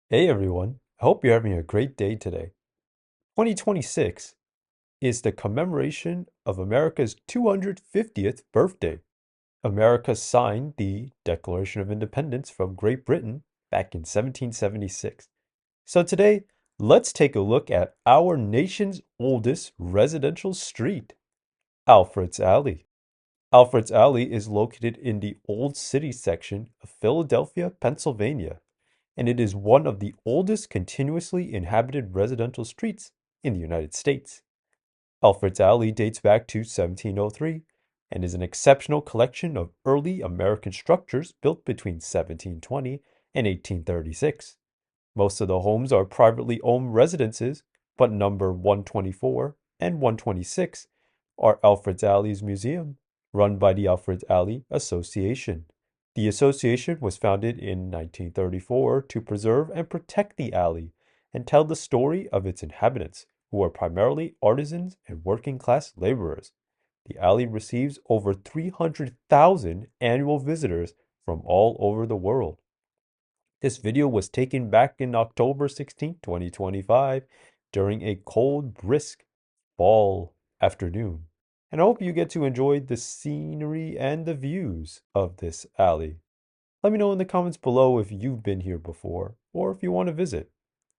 Hey everyone, I hope you're having a great day today. 2026 is the commemoration of America's 250th birthday. America signed the Declaration of Independence from Great Britain back in 1776. So today, let's take a look at our nation's oldest residential street, Alfred's Alley. Alfred's Alley is located in the Old City section of Philadelphia, Pennsylvania, and it is one of the oldest continuously inhabited residential streets in the United States. Alfred's Alley dates back to 1703 and is an exceptional collection of early American structures built between 1720 and 1836. Most of the homes are privately owned residences, but number 124 and 126 are Alfred's Alley's museum, run by the Alfred's Alley Association. The association was founded in 1934 to preserve and protect the alley and tell the story of its inhabitants, who are primarily artisans and working class laborers. The alley receives over 300,000 annual visitors from all over the world. This video was taken back in October 16, 2025, during a cold, brisk fall afternoon. And I hope you get to enjoy the scenery and the views of this alley. Let me know in the comments below if you've been here before or if you want to visit.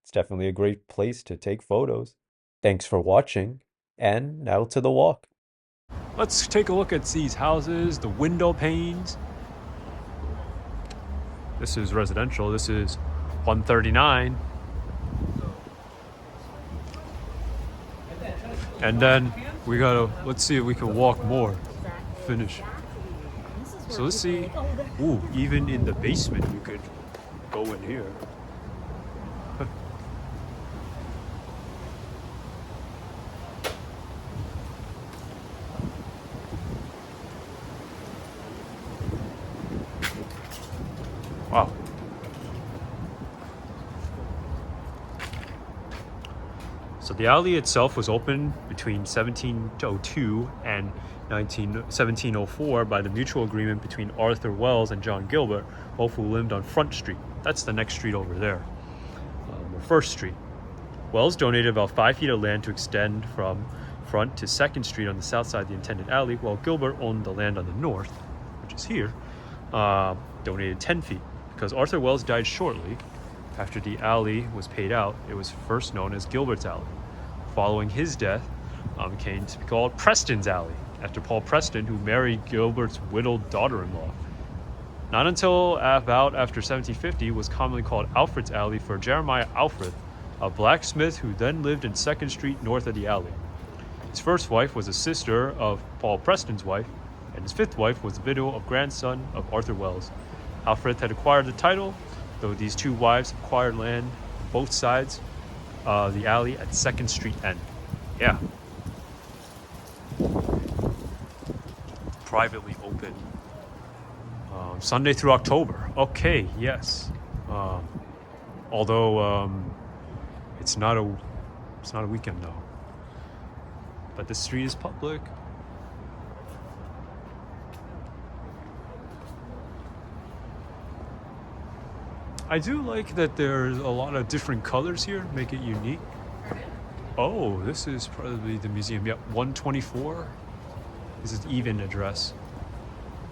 It's definitely a great place to take photos. Thanks for watching, and now to the walk. Let's take a look at these houses, the window panes. This is residential. This is 139. And then let's see if we can walk more. Finish. So let's see. Ooh, even in the basement you could go in here. Wow. So the alley itself was opened between 1702 and 1704 by the mutual agreement between Arthur Wells and John Gilbert, both who lived on Front Street. That's the next street over there, or First Street. Wells donated about 5 feet of land to extend from Front to Second Street on the south side of the intended alley, while Gilbert owned the land on the north, which is here, donated 10 feet. Because Arthur Wells died shortly after the alley was paid out, it was first known as Gilbert's Alley. Following his death, it came to be called Preston's Alley, after Paul Preston, who married Gilbert's widowed daughter-in-law. Not until about after 1750 was commonly called Alfred's Alley for Jeremiah Elfreth, a blacksmith who then lived in 2nd Street north of the alley. His first wife was a sister of Paul Preston's wife, and his 5th wife was the widow of grandson of Arthur Wells. Elfreth had acquired the title, though these 2 wives acquired land on both sides of the alley at 2nd Street end. Yeah. Privately open. Sunday through October. Okay, yes. Although it's not a weekend though. But the street is public. I do like that there's a lot of different colors here, make it unique. Oh, this is probably the museum. Yep, 124. This is even address.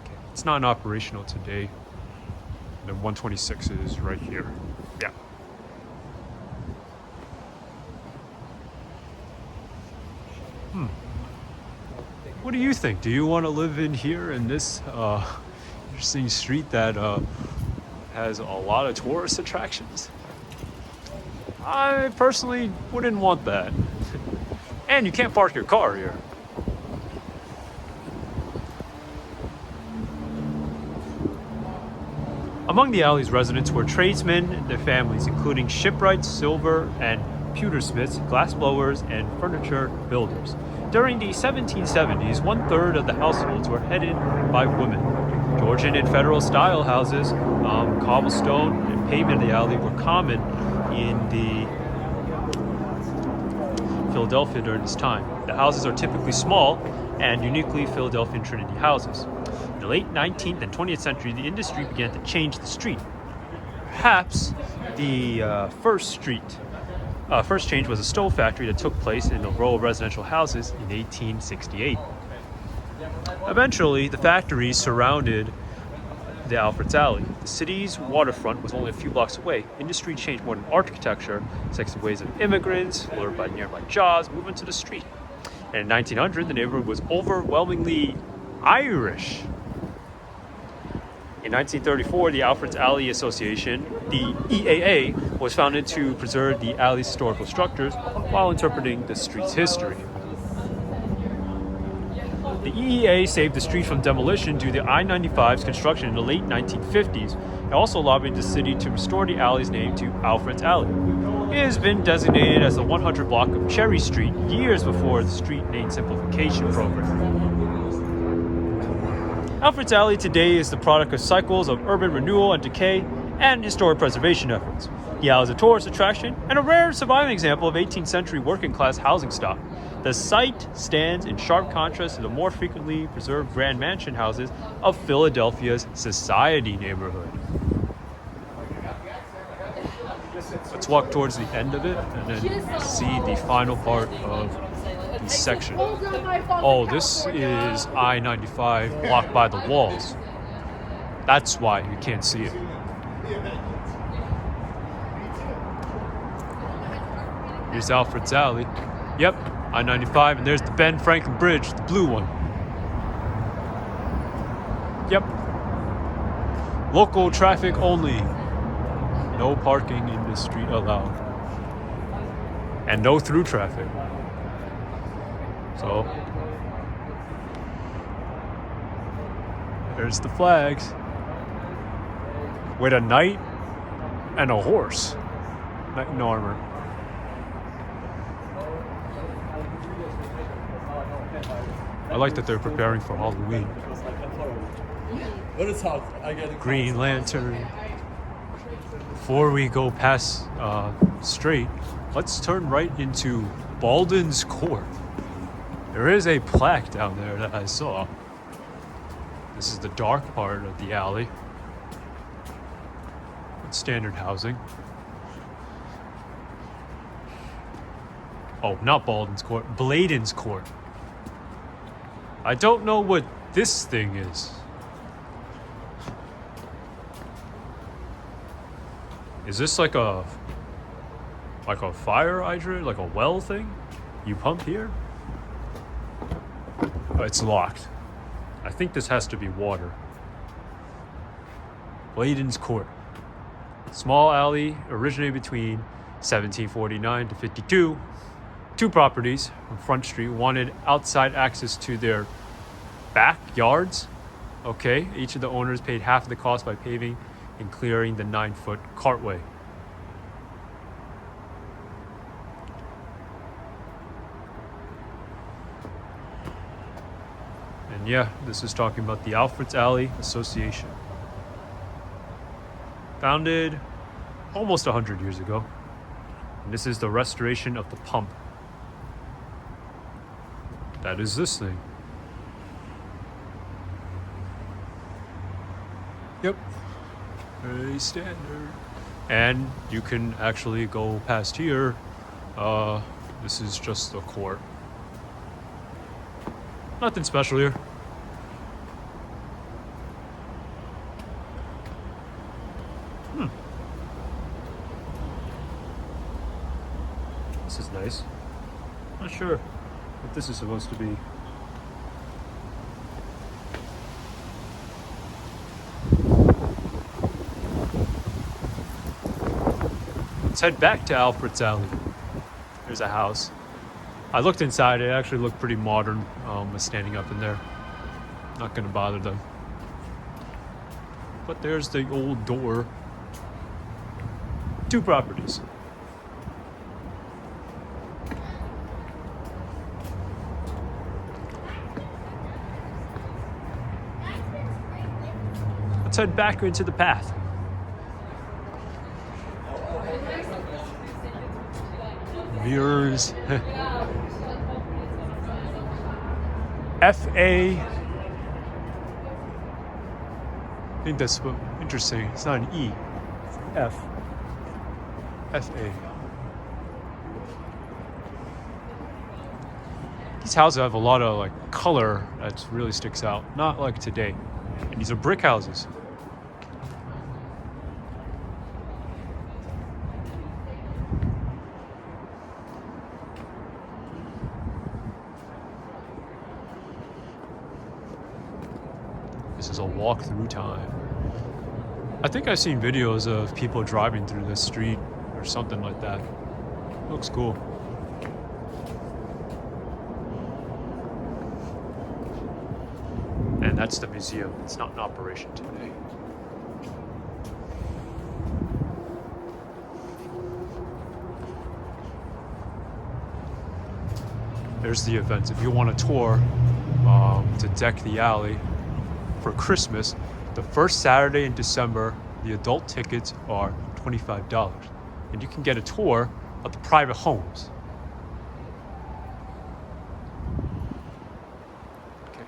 Okay. It's not operational today. And then 126 is right here. Yeah. What do you think? Do you want to live in here in this interesting street that has a lot of tourist attractions? I personally wouldn't want that. And you can't park your car here. Among the alley's residents were tradesmen and their families, including shipwrights, silver and pewtersmiths, glassblowers, and furniture builders. During the 1770s, 1/3 of the households were headed by women. Georgian and Federal style houses, cobblestone and pavement of the alley were common in the Philadelphia during this time. The houses are typically small and uniquely Philadelphian Trinity houses. In the late 19th and 20th century, the industry began to change the street. perhaps the first change was a stove factory that took place in a row of residential houses in 1868. Eventually, the factories surrounded the Alfred's Alley. The city's waterfront was only a few blocks away. Industry changed more than architecture. Sexy waves of immigrants, lured by nearby jobs, moved into the street. And in 1900, the neighborhood was overwhelmingly Irish. In 1934, the Alfred's Alley Association, the EAA, was founded to preserve the alley's historical structures while interpreting the street's history. The EEA saved the street from demolition due to I-95's construction in the late 1950s. It also lobbied the city to restore the alley's name to Alfred's Alley. It has been designated as the 100 block of Cherry Street years before the street name simplification program. Alfred's Alley today is the product of cycles of urban renewal and decay and historic preservation efforts. The alley is a tourist attraction and a rare surviving example of 18th century working class housing stock. The site stands in sharp contrast to the more frequently preserved grand mansion houses of Philadelphia's Society neighborhood. Let's walk towards the end of it and then see the final part of the section. Oh, this is I-95 blocked by the walls. That's why you can't see it. Here's Alfred's Alley. Yep, I-95, and there's the Ben Franklin Bridge, the blue one. Yep. Local traffic only. No parking in the street allowed. And no through traffic. So, there's the flags. With a knight and a horse. Knight in armor. I like that they're preparing for Halloween. Green Lantern. Before we go past straight, let's turn right into Bladen's Court. There is a plaque down there that I saw. This is the dark part of the alley. It's standard housing. Oh, not Bladen's Court, Bladen's Court. I don't know what this thing is. Is this like a fire hydrant, like a well thing? You pump here? Oh, it's locked. I think this has to be water. Bladen's Court. Small alley originated between 1749 to 52. Two properties on Front Street wanted outside access to their backyards. Okay, each of the owners paid half of the cost by paving and clearing the 9-foot cartway. And yeah, this is talking about the Alfred's Alley Association. Founded almost 100 years ago. And this is the restoration of the pump. That is this thing. Yep. Very standard. And you can actually go past here. This is just the court. Nothing special here. This is nice. Not sure what this is supposed to be. Let's head back to Alfred's Alley. There's a house. I looked inside. It actually looked pretty modern. Was standing up in there. Not gonna bother them. But there's the old door. Two properties. Let's head back into the path. Mirrors. F-A. I think that's interesting. It's not an E. F-A. These houses have a lot of like color that really sticks out, not like today. And these are brick houses. This is a walk-through time. I think I've seen videos of people driving through this street or something like that. Looks cool. And that's the museum. It's not in operation today. There's the events. If you want a tour to deck the alley for Christmas, the first Saturday in December, the adult tickets are $25. And you can get a tour of the private homes. Okay.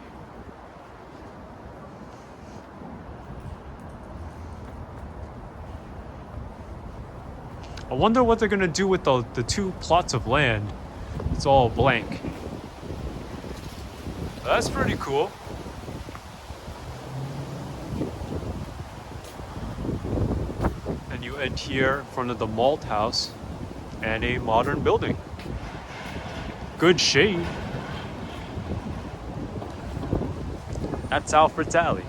I wonder what they're gonna do with the two plots of land. It's all blank. That's pretty cool. And you end here in front of the malt house and a modern building. Good shade. That's Alfred's Alley.